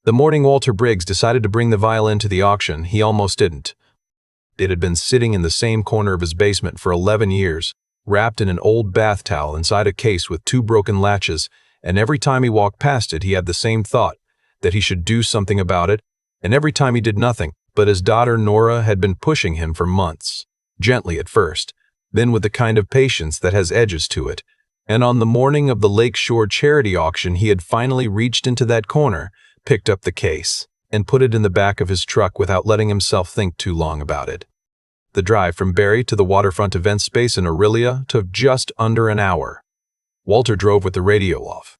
The morning Walter Briggs decided to bring the violin to the auction, he almost didn't. It had been sitting in the same corner of his basement for 11 years, wrapped in an old bath towel inside a case with 2 broken latches, and every time he walked past it he had the same thought, that he should do something about it, and every time he did nothing, but his daughter Nora had been pushing him for months, gently at first, then with the kind of patience that has edges to it, and on the morning of the Lakeshore charity auction he had finally reached into that corner, picked up the case, and put it in the back of his truck without letting himself think too long about it. The drive from Barrie to the waterfront event space in Orillia took just under an hour. Walter drove with the radio off.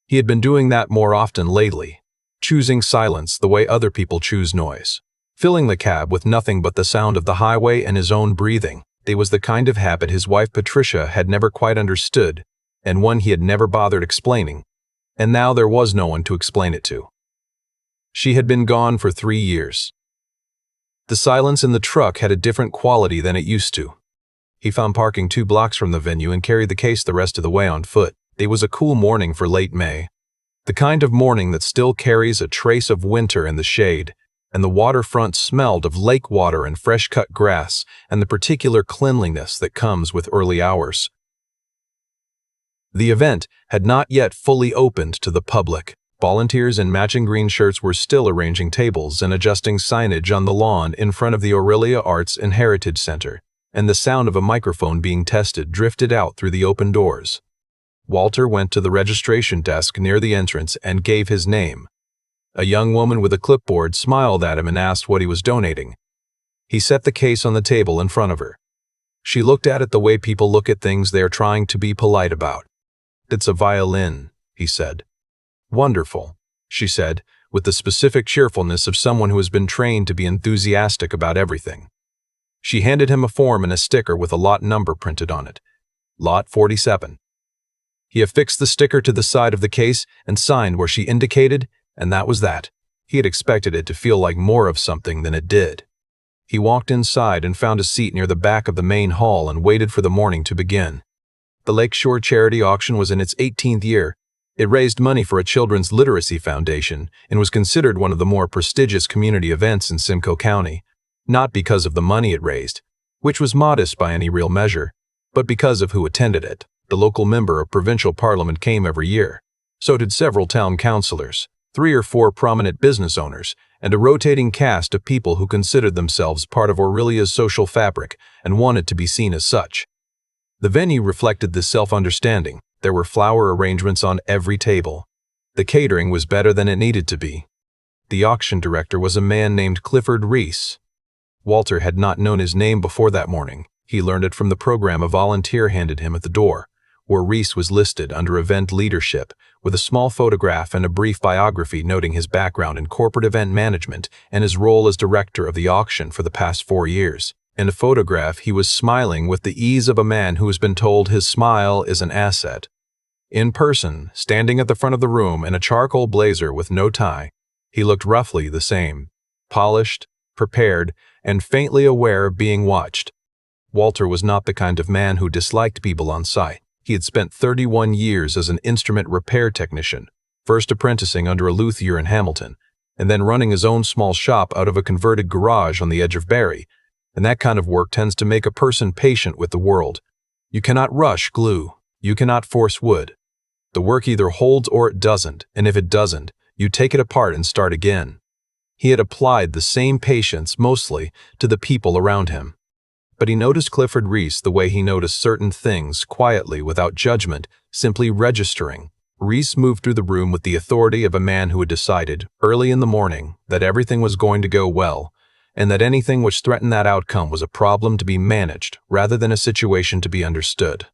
He had been doing that more often lately, choosing silence the way other people choose noise, filling the cab with nothing but the sound of the highway and his own breathing. It was the kind of habit his wife Patricia had never quite understood, and one he had never bothered explaining, and now there was no one to explain it to. She had been gone for 3 years. The silence in the truck had a different quality than it used to. He found parking 2 blocks from the venue and carried the case the rest of the way on foot. It was a cool morning for late May, the kind of morning that still carries a trace of winter in the shade, and the waterfront smelled of lake water and fresh-cut grass and the particular cleanliness that comes with early hours. The event had not yet fully opened to the public. Volunteers in matching green shirts were still arranging tables and adjusting signage on the lawn in front of the Orillia Arts and Heritage Center, and the sound of a microphone being tested drifted out through the open doors. Walter went to the registration desk near the entrance and gave his name. A young woman with a clipboard smiled at him and asked what he was donating. He set the case on the table in front of her. She looked at it the way people look at things they are trying to be polite about. "It's a violin," he said. "Wonderful," she said, with the specific cheerfulness of someone who has been trained to be enthusiastic about everything. She handed him a form and a sticker with a lot number printed on it. Lot 47. He affixed the sticker to the side of the case and signed where she indicated, and that was that. He had expected it to feel like more of something than it did. He walked inside and found a seat near the back of the main hall and waited for the morning to begin. The Lakeshore charity auction was in its 18th year. It raised money for a children's literacy foundation and was considered one of the more prestigious community events in Simcoe County, not because of the money it raised, which was modest by any real measure, but because of who attended it. The local member of provincial parliament came every year. So did several town councillors, 3 or 4 prominent business owners, and a rotating cast of people who considered themselves part of Orillia's social fabric and wanted to be seen as such. The venue reflected this self-understanding. There were flower arrangements on every table. The catering was better than it needed to be. The auction director was a man named Clifford Reese. Walter had not known his name before that morning. He learned it from the program a volunteer handed him at the door, where Reese was listed under event leadership, with a small photograph and a brief biography noting his background in corporate event management and his role as director of the auction for the past 4 years. In a photograph, he was smiling with the ease of a man who has been told his smile is an asset. In person, standing at the front of the room in a charcoal blazer with no tie, he looked roughly the same, polished, prepared, and faintly aware of being watched. Walter was not the kind of man who disliked people on site. He had spent 31 years as an instrument repair technician, first apprenticing under a luthier in Hamilton, and then running his own small shop out of a converted garage on the edge of Barrie, and that kind of work tends to make a person patient with the world. You cannot rush glue. You cannot force wood. The work either holds or it doesn't, and if it doesn't, you take it apart and start again. He had applied the same patience, mostly, to the people around him. But he noticed Clifford Reese the way he noticed certain things, quietly, without judgment, simply registering. Reese moved through the room with the authority of a man who had decided, early in the morning, that everything was going to go well, and that anything which threatened that outcome was a problem to be managed rather than a situation to be understood.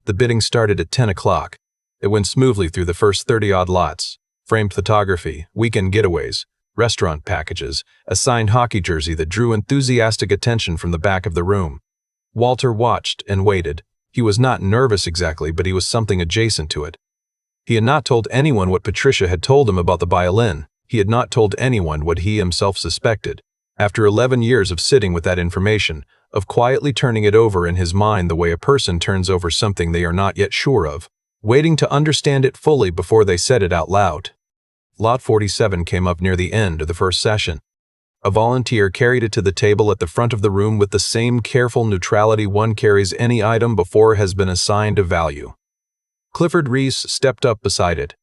The bidding started at 10 o'clock. It went smoothly through the first 30-odd lots: framed photography, weekend getaways, restaurant packages, a signed hockey jersey that drew enthusiastic attention from the back of the room. Walter watched and waited. He was not nervous exactly, but he was something adjacent to it. He had not told anyone what Patricia had told him about the violin. He had not told anyone what he himself suspected. After 11 years of sitting with that information, of quietly turning it over in his mind the way a person turns over something they are not yet sure of, waiting to understand it fully before they said it out loud. Lot 47 came up near the end of the first session. A volunteer carried it to the table at the front of the room with the same careful neutrality one carries any item before it has been assigned a value. Clifford Reese stepped up beside it.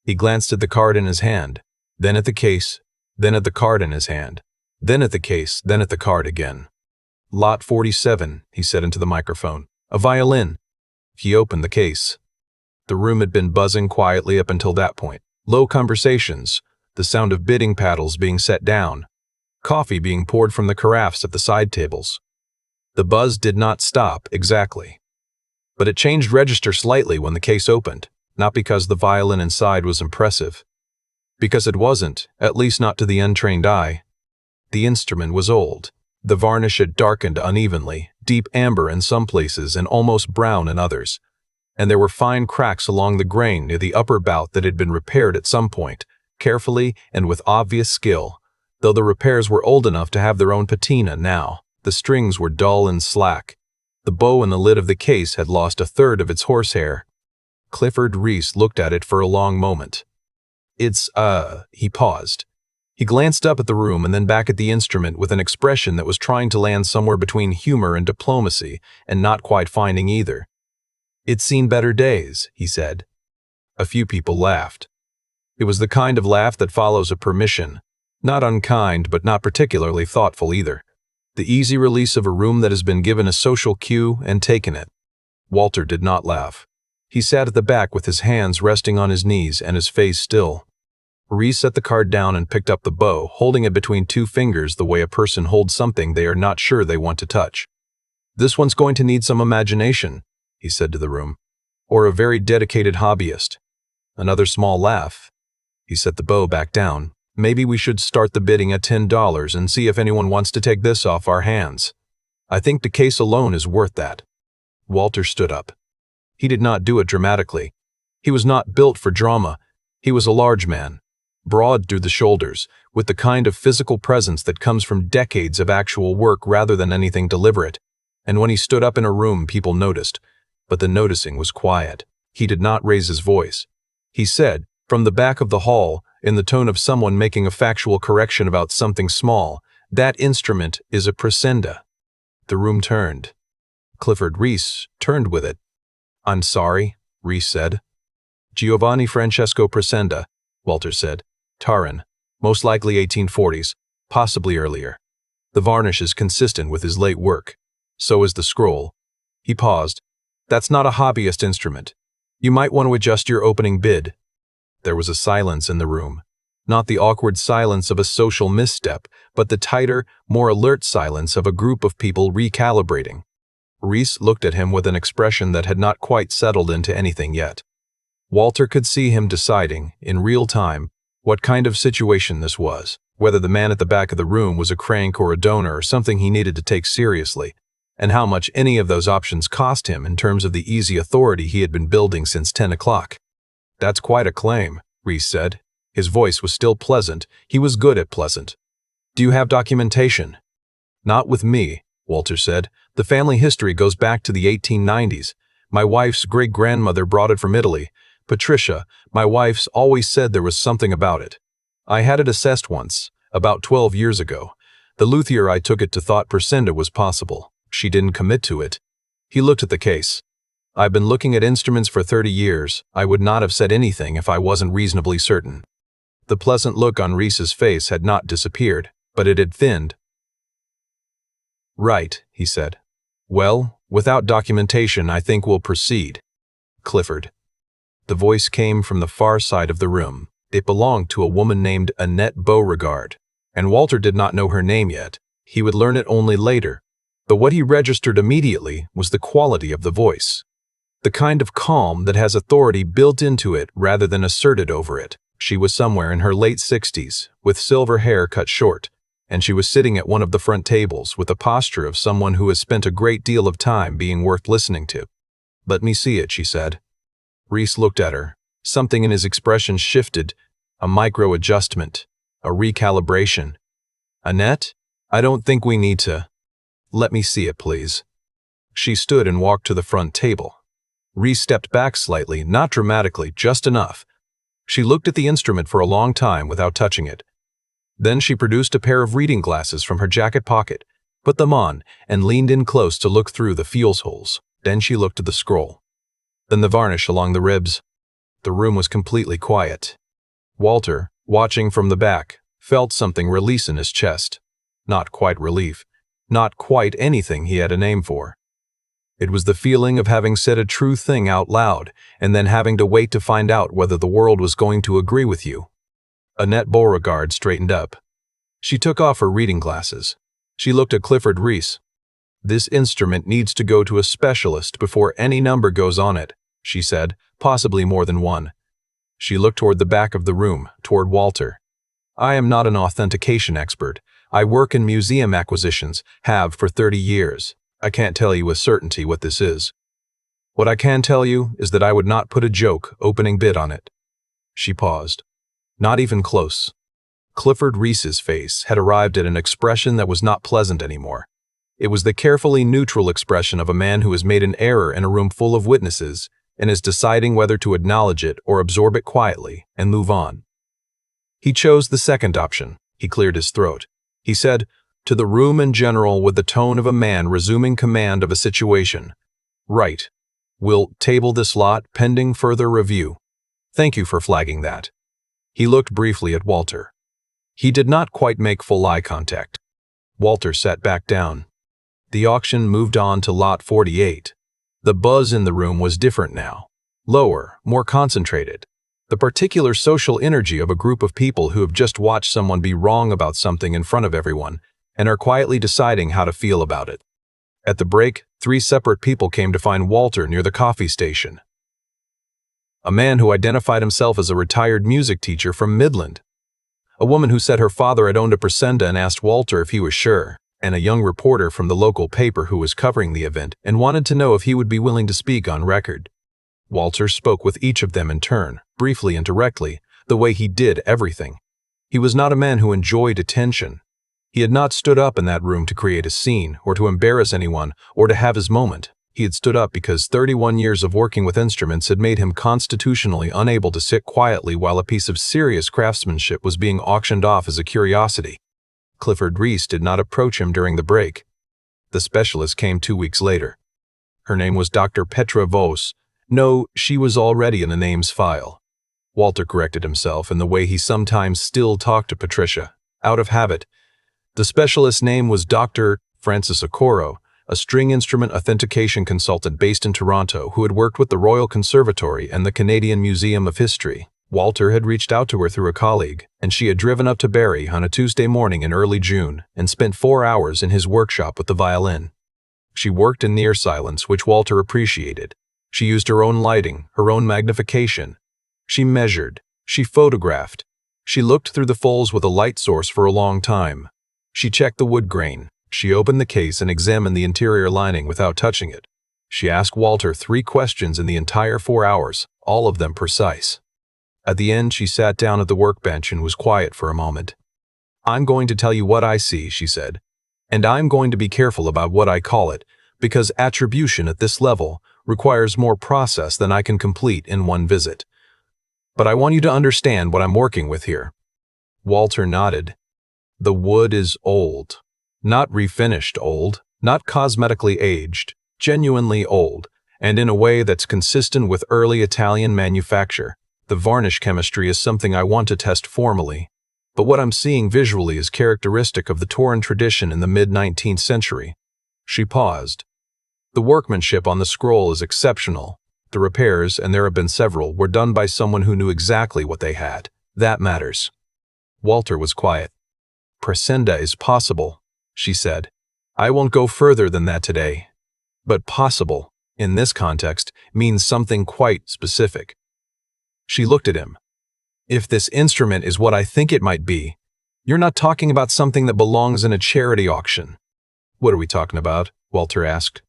He glanced at the card in his hand, then at the case, then at the card in his hand, then at the case, then at the card again. Lot 47, he said into the microphone. A violin. He opened the case. The room had been buzzing quietly up until that point. Low conversations, the sound of bidding paddles being set down, coffee being poured from the carafes at the side tables. The buzz did not stop exactly. But it changed register slightly when the case opened, not because the violin inside was impressive. Because it wasn't, at least not to the untrained eye. The instrument was old. The varnish had darkened unevenly, deep amber in some places and almost brown in others. And there were fine cracks along the grain near the upper bout that had been repaired at some point, carefully and with obvious skill. Though the repairs were old enough to have their own patina now, the strings were dull and slack. The bow in the lid of the case had lost a third of its horsehair. Clifford Reese looked at it for a long moment. He paused. He glanced up at the room and then back at the instrument with an expression that was trying to land somewhere between humor and diplomacy, and not quite finding either. It's seen better days, he said. A few people laughed. It was the kind of laugh that follows a permission. Not unkind, but not particularly thoughtful either. The easy release of a room that has been given a social cue and taken it. Walter did not laugh. He sat at the back with his hands resting on his knees and his face still. Reese set the card down and picked up the bow, holding it between two fingers the way a person holds something they are not sure they want to touch. This one's going to need some imagination, he said to the room, or a very dedicated hobbyist. Another small laugh. He set the bow back down. Maybe we should start the bidding at $10 and see if anyone wants to take this off our hands. I think the case alone is worth that. Walter stood up. He did not do it dramatically. He was not built for drama. He was a large man, broad through the shoulders, with the kind of physical presence that comes from decades of actual work rather than anything deliberate. And when he stood up in a room, people noticed. But the noticing was quiet. He did not raise his voice. He said, from the back of the hall, in the tone of someone making a factual correction about something small, that instrument is a Presenda. The room turned. Clifford Reese turned with it. I'm sorry, Reese said. Giovanni Francesco Presenda, Walter said. Taran, most likely 1840s, possibly earlier. The varnish is consistent with his late work. So is the scroll. He paused. That's not a hobbyist instrument. You might want to adjust your opening bid. There was a silence in the room. Not the awkward silence of a social misstep, but the tighter, more alert silence of a group of people recalibrating. Reese looked at him with an expression that had not quite settled into anything yet. Walter could see him deciding, in real time, what kind of situation this was, whether the man at the back of the room was a crank or a donor or something he needed to take seriously, and how much any of those options cost him in terms of the easy authority he had been building since 10 o'clock. That's quite a claim, Reese said. His voice was still pleasant. He was good at pleasant. Do you have documentation? Not with me, Walter said. The family history goes back to the 1890s. My wife's great-grandmother brought it from Italy. Patricia, my wife's, always said there was something about it. I had it assessed once, about 12 years ago. The luthier I took it to thought Presenda was possible. She didn't commit to it. He looked at the case. I've been looking at instruments for 30 years. I would not have said anything if I wasn't reasonably certain. The pleasant look on Reese's face had not disappeared, but it had thinned. Right, he said. Well, without documentation, I think we'll proceed. Clifford. The voice came from the far side of the room. It belonged to a woman named Annette Beauregard, and Walter did not know her name yet. He would learn it only later. But what he registered immediately was the quality of the voice. The kind of calm that has authority built into it rather than asserted over it. She was somewhere in her late 60s, with silver hair cut short, and she was sitting at one of the front tables with the posture of someone who has spent a great deal of time being worth listening to. Let me see it, she said. Reese looked at her. Something in his expression shifted, a micro-adjustment, a recalibration. Annette, I don't think we need to. Let me see it, please. She stood and walked to the front table. Reese stepped back slightly, not dramatically, just enough. She looked at the instrument for a long time without touching it. Then she produced a pair of reading glasses from her jacket pocket, put them on, and leaned in close to look through the fuse holes. Then she looked at the scroll. Then the varnish along the ribs. The room was completely quiet. Walter, watching from the back, felt something release in his chest. Not quite relief. Not quite anything he had a name for. It was the feeling of having said a true thing out loud and then having to wait to find out whether the world was going to agree with you. Annette Beauregard straightened up. She took off her reading glasses. She looked at Clifford Reese. "This instrument needs to go to a specialist before any number goes on it," she said, "possibly more than one." She looked toward the back of the room, toward Walter. "I am not an authentication expert. I work in museum acquisitions, have for 30 years. I can't tell you with certainty what this is. What I can tell you is that I would not put a joke opening bid on it." She paused. Not even close. Clifford Reese's face had arrived at an expression that was not pleasant anymore. It was the carefully neutral expression of a man who has made an error in a room full of witnesses and is deciding whether to acknowledge it or absorb it quietly and move on. He chose the second option. He cleared his throat. He said, to the room in general with the tone of a man resuming command of a situation, "Right. We'll table this lot pending further review. Thank you for flagging that." He looked briefly at Walter. He did not quite make full eye contact. Walter sat back down. The auction moved on to lot 48. The buzz in the room was different now. Lower, more concentrated. The particular social energy of a group of people who have just watched someone be wrong about something in front of everyone and are quietly deciding how to feel about it. At the break, 3 separate people came to find Walter near the coffee station. A man who identified himself as a retired music teacher from Midland. A woman who said her father had owned a Presenda and asked Walter if he was sure, and a young reporter from the local paper who was covering the event and wanted to know if he would be willing to speak on record. Walter spoke with each of them in turn, briefly and directly, the way he did everything. He was not a man who enjoyed attention. He had not stood up in that room to create a scene, or to embarrass anyone, or to have his moment. He had stood up because 31 years of working with instruments had made him constitutionally unable to sit quietly while a piece of serious craftsmanship was being auctioned off as a curiosity. Clifford Reese did not approach him during the break. The specialist came 2 weeks later. Her name was Dr. Petra Vos. No, she was already in the names file. Walter corrected himself in the way he sometimes still talked to Patricia, out of habit. The specialist's name was Dr. Francis Okoro, a string instrument authentication consultant based in Toronto who had worked with the Royal Conservatory and the Canadian Museum of History. Walter had reached out to her through a colleague, and she had driven up to Barrie on a Tuesday morning in early June and spent 4 hours in his workshop with the violin. She worked in near silence, which Walter appreciated. She used her own lighting, her own magnification. She measured. She photographed. She looked through the folds with a light source for a long time. She checked the wood grain. She opened the case and examined the interior lining without touching it. She asked Walter 3 questions in the entire 4 hours, all of them precise. At the end, she sat down at the workbench and was quiet for a moment. "I'm going to tell you what I see," she said, "and I'm going to be careful about what I call it, because attribution at this level requires more process than I can complete in one visit. But I want you to understand what I'm working with here." Walter nodded. "The wood is old. Not refinished old, not cosmetically aged, genuinely old, and in a way that's consistent with early Italian manufacture. The varnish chemistry is something I want to test formally, but what I'm seeing visually is characteristic of the Torin tradition in the mid-19th century." She paused. "The workmanship on the scroll is exceptional. The repairs, and there have been several, were done by someone who knew exactly what they had. That matters." Walter was quiet. "Presenda is possible," she said. "I won't go further than that today. But possible, in this context, means something quite specific." She looked at him. "If this instrument is what I think it might be, you're not talking about something that belongs in a charity auction." "What are we talking about?" Walter asked.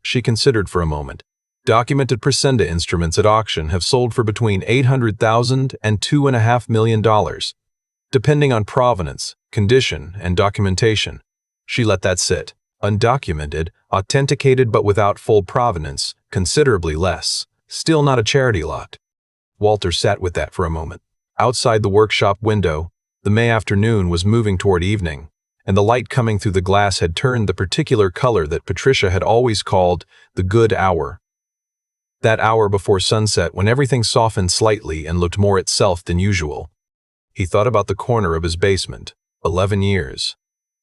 She considered for a moment. Documented Presenda instruments at auction have sold for between $800,000 and $2.5 million, depending on provenance, condition, and documentation. She let that sit. Undocumented, authenticated but without full provenance, considerably less. Still not a charity lot. Walter sat with that for a moment. Outside the workshop window, the May afternoon was moving toward evening, and the light coming through the glass had turned the particular color that Patricia had always called the good hour. That hour before sunset when everything softened slightly and looked more itself than usual. He thought about the corner of his basement, 11 years,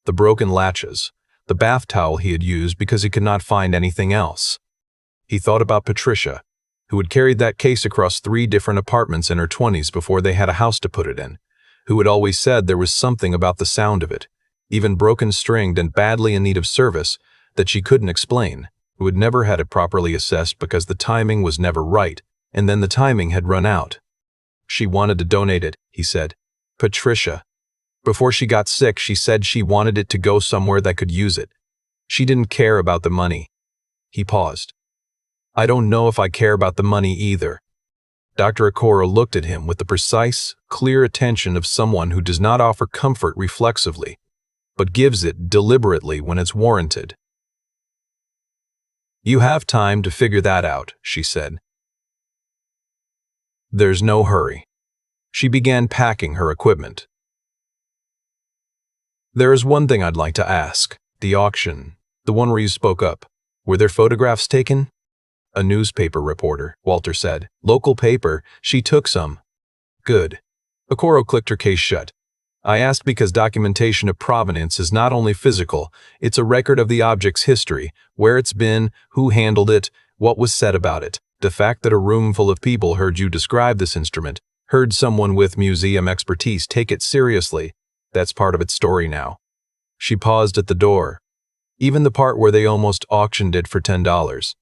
the broken latches, the bath towel he had used because he could not find anything else. He thought about Patricia, who had carried that case across 3 different apartments in her 20s before they had a house to put it in, who had always said there was something about the sound of it, even broken-stringed and badly in need of service, that she couldn't explain, who had never had it properly assessed because the timing was never right, and then the timing had run out. She wanted to donate it, he said. Patricia. Before she got sick, she said she wanted it to go somewhere that could use it. She didn't care about the money. He paused. I don't know if I care about the money either. Dr. Okoro looked at him with the precise, clear attention of someone who does not offer comfort reflexively, but gives it deliberately when it's warranted. You have time to figure that out, she said. There's no hurry. She began packing her equipment. There is one thing I'd like to ask. The auction, the one where you spoke up, were there photographs taken? A newspaper reporter, Walter said. Local paper, she took some. Good. Okoro clicked her case shut. I asked because documentation of provenance is not only physical, it's a record of the object's history, where it's been, who handled it, what was said about it. The fact that a room full of people heard you describe this instrument, heard someone with museum expertise take it seriously, that's part of its story now. She paused at the door. Even the part where they almost auctioned it for $10.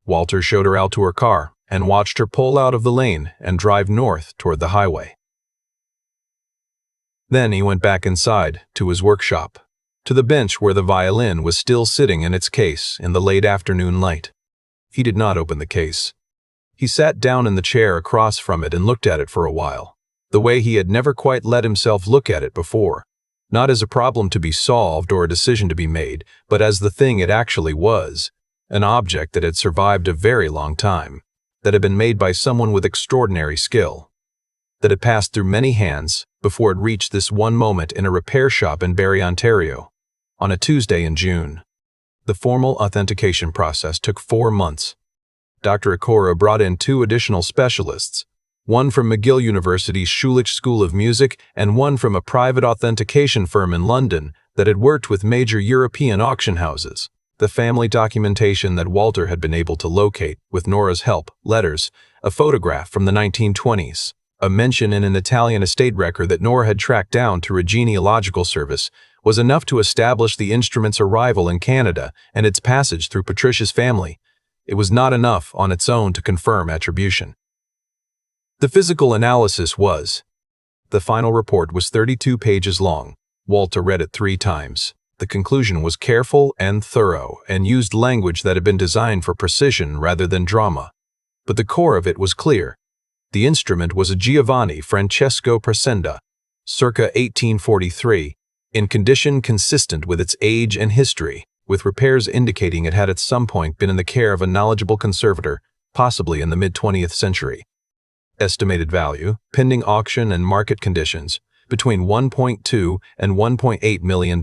Walter showed her out to her car and watched her pull out of the lane and drive north toward the highway. Then he went back inside, to his workshop, to the bench where the violin was still sitting in its case in the late afternoon light. He did not open the case. He sat down in the chair across from it and looked at it for a while, the way he had never quite let himself look at it before, not as a problem to be solved or a decision to be made, but as the thing it actually was, an object that had survived a very long time, that had been made by someone with extraordinary skill, that had passed through many hands before it reached this one moment in a repair shop in Barrie, Ontario, on a Tuesday in June. The formal authentication process took 4 months. Dr. Okoro brought in 2 additional specialists, one from McGill University's Schulich School of Music and one from a private authentication firm in London that had worked with major European auction houses. The family documentation that Walter had been able to locate, with Nora's help, letters, a photograph from the 1920s, a mention in an Italian estate record that Nora had tracked down through a genealogical service, was enough to establish the instrument's arrival in Canada and its passage through Patricia's family. It was not enough on its own to confirm attribution. The physical analysis was. The final report was 32 pages long. Walter read it 3 times. The conclusion was careful and thorough and used language that had been designed for precision rather than drama. But the core of it was clear. The instrument was a Giovanni Francesco Prasenda, circa 1843, in condition consistent with its age and history, with repairs indicating it had at some point been in the care of a knowledgeable conservator, possibly in the mid-20th century. Estimated value, pending auction and market conditions, between $1.2 and $1.8 million.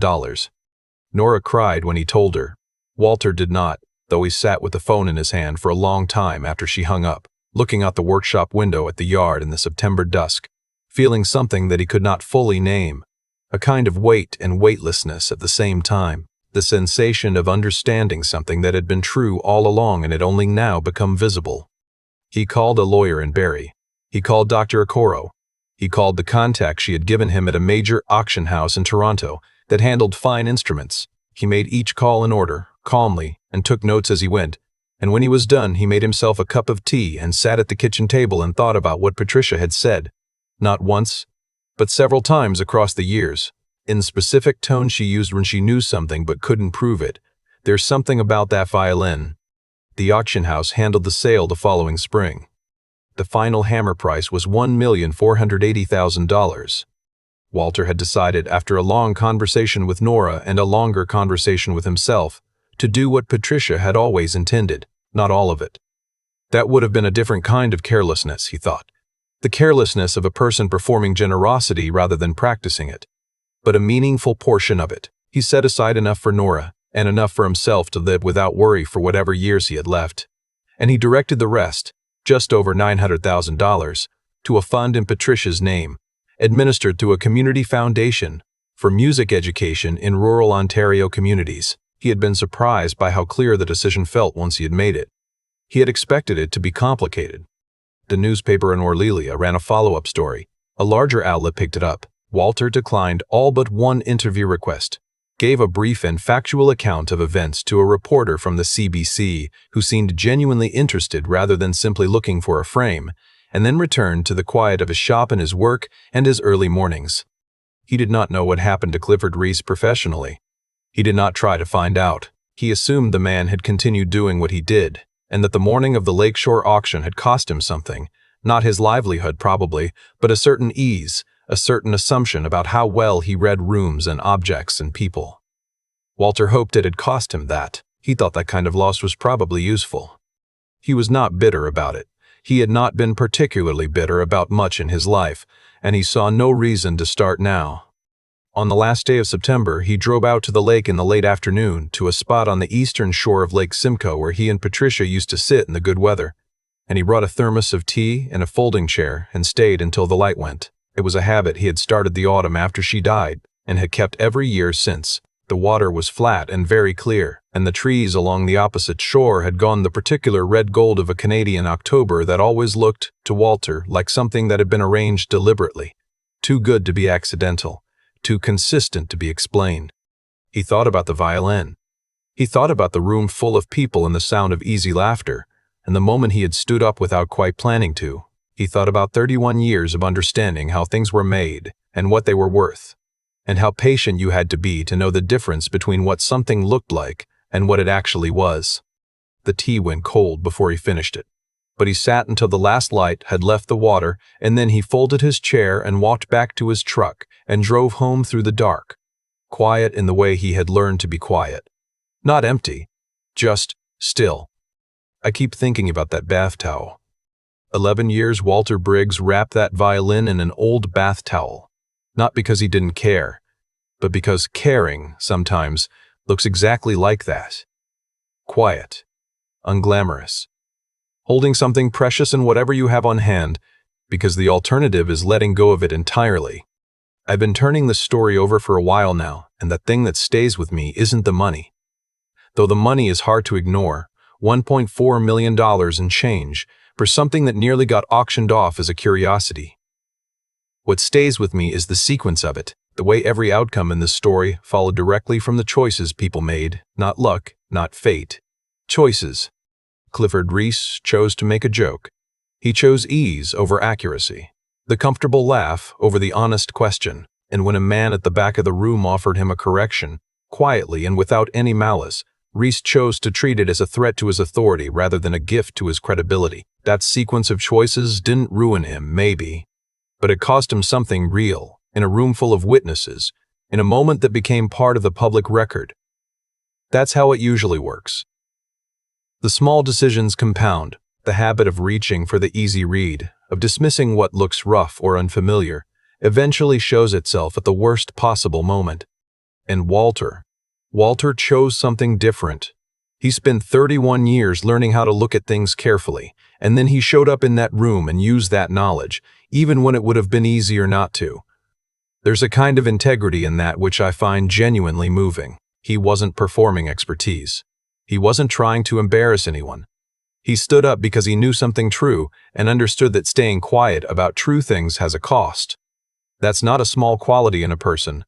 Nora cried when he told her. Walter did not, though he sat with the phone in his hand for a long time after she hung up, looking out the workshop window at the yard in the September dusk, feeling something that he could not fully name, a kind of weight and weightlessness at the same time, the sensation of understanding something that had been true all along and had only now become visible. He called a lawyer in Barrie. He called Dr. Okoro. He called the contact she had given him at a major auction house in Toronto that handled fine instruments. He made each call in order, calmly, and took notes as he went, and when he was done he made himself a cup of tea and sat at the kitchen table and thought about what Patricia had said, not once, but several times across the years, in the specific tone she used when she knew something but couldn't prove it. There's something about that violin. The auction house handled the sale the following spring. The final hammer price was $1,480,000. Walter had decided, after a long conversation with Nora and a longer conversation with himself, to do what Patricia had always intended, not all of it. That would have been a different kind of carelessness, he thought, The carelessness of a person performing generosity rather than practicing it. But a meaningful portion of it. He set aside enough for Nora, and enough for himself to live without worry for whatever years he had left. And he directed the rest, just over $900,000, to a fund in Patricia's name, administered through a community foundation for music education in rural Ontario communities. He had been surprised by how clear the decision felt once he had made it. He had expected it to be complicated. The newspaper in Orillia ran a follow-up story. A larger outlet picked it up. Walter declined all but one interview request, gave a brief and factual account of events to a reporter from the CBC who seemed genuinely interested rather than simply looking for a frame, and then returned to the quiet of his shop and his work and his early mornings. He did not know what happened to Clifford Reese professionally. He did not try to find out. He assumed the man had continued doing what he did, and that the morning of the Lakeshore auction had cost him something, not his livelihood probably, but a certain ease, a certain assumption about how well he read rooms and objects and people. Walter hoped it had cost him that. He thought that kind of loss was probably useful. He was not bitter about it. He had not been particularly bitter about much in his life, and he saw no reason to start now. On the last day of September, he drove out to the lake in the late afternoon to a spot on the eastern shore of Lake Simcoe where he and Patricia used to sit in the good weather, and he brought a thermos of tea and a folding chair and stayed until the light went. It was a habit he had started the autumn after she died and had kept every year since. The water was flat and very clear, and the trees along the opposite shore had gone the particular red gold of a Canadian October that always looked, to Walter, like something that had been arranged deliberately, too good to be accidental, too consistent to be explained. He thought about the violin. He thought about the room full of people and the sound of easy laughter, and the moment he had stood up without quite planning to, he thought about 31 years of understanding how things were made and what they were worth, and how patient you had to be to know the difference between what something looked like and what it actually was. The tea went cold before he finished it, but he sat until the last light had left the water, and then he folded his chair and walked back to his truck and drove home through the dark, quiet in the way he had learned to be quiet. Not empty, just still. I keep thinking about that bath towel. 11 years Walter Briggs wrapped that violin in an old bath towel, not because he didn't care, but because caring, sometimes, looks exactly like that. Quiet, unglamorous, holding something precious in whatever you have on hand, because the alternative is letting go of it entirely. I've been turning this story over for a while now, and the thing that stays with me isn't the money. Though the money is hard to ignore, $1.4 million in change, for something that nearly got auctioned off as a curiosity. What stays with me is the sequence of it, the way every outcome in this story followed directly from the choices people made, not luck, not fate. Choices. Clifford Reese chose to make a joke. He chose ease over accuracy, the comfortable laugh over the honest question, and when a man at the back of the room offered him a correction, quietly and without any malice, Reese chose to treat it as a threat to his authority rather than a gift to his credibility. That sequence of choices didn't ruin him, maybe, but it cost him something real, in a room full of witnesses, in a moment that became part of the public record. That's how it usually works. The small decisions compound, the habit of reaching for the easy read, of dismissing what looks rough or unfamiliar, eventually shows itself at the worst possible moment. And Walter chose something different. He spent 31 years learning how to look at things carefully, and then he showed up in that room and used that knowledge, even when it would have been easier not to. There's a kind of integrity in that which I find genuinely moving. He wasn't performing expertise. He wasn't trying to embarrass anyone. He stood up because he knew something true and understood that staying quiet about true things has a cost. That's not a small quality in a person.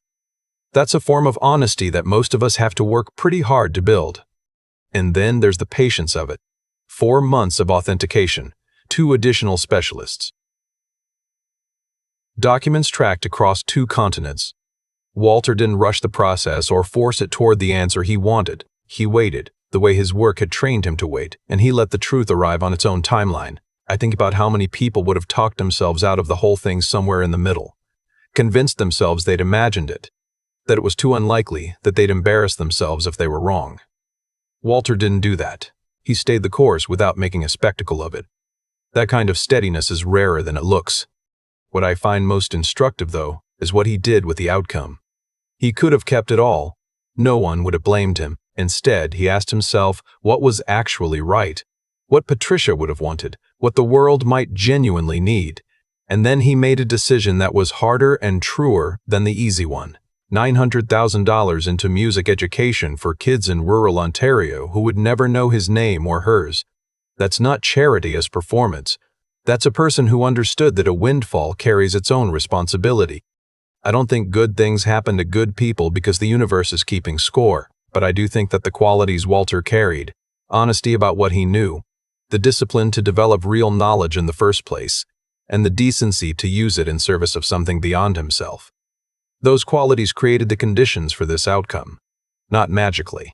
That's a form of honesty that most of us have to work pretty hard to build. And then there's the patience of it. 4 months of authentication, 2 additional specialists. Documents tracked across 2 continents. Walter didn't rush the process or force it toward the answer he wanted. He waited, the way his work had trained him to wait, and he let the truth arrive on its own timeline. I think about how many people would have talked themselves out of the whole thing somewhere in the middle, convinced themselves they'd imagined it, that it was too unlikely, that they'd embarrass themselves if they were wrong. Walter didn't do that. He stayed the course without making a spectacle of it. That kind of steadiness is rarer than it looks. What I find most instructive, though, is what he did with the outcome. He could have kept it all. No one would have blamed him. Instead, he asked himself what was actually right, what Patricia would have wanted, what the world might genuinely need. And then he made a decision that was harder and truer than the easy one. $900,000 into music education for kids in rural Ontario who would never know his name or hers. That's not charity as performance. That's a person who understood that a windfall carries its own responsibility. I don't think good things happen to good people because the universe is keeping score, but I do think that the qualities Walter carried, honesty about what he knew, the discipline to develop real knowledge in the first place, and the decency to use it in service of something beyond himself. Those qualities created the conditions for this outcome. Not magically.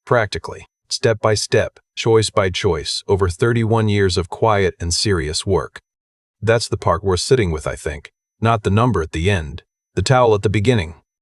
Practically, step by step, choice by choice, over 31 years of quiet and serious work. That's the part we're sitting with, I think. Not the number at the end, the towel at the beginning,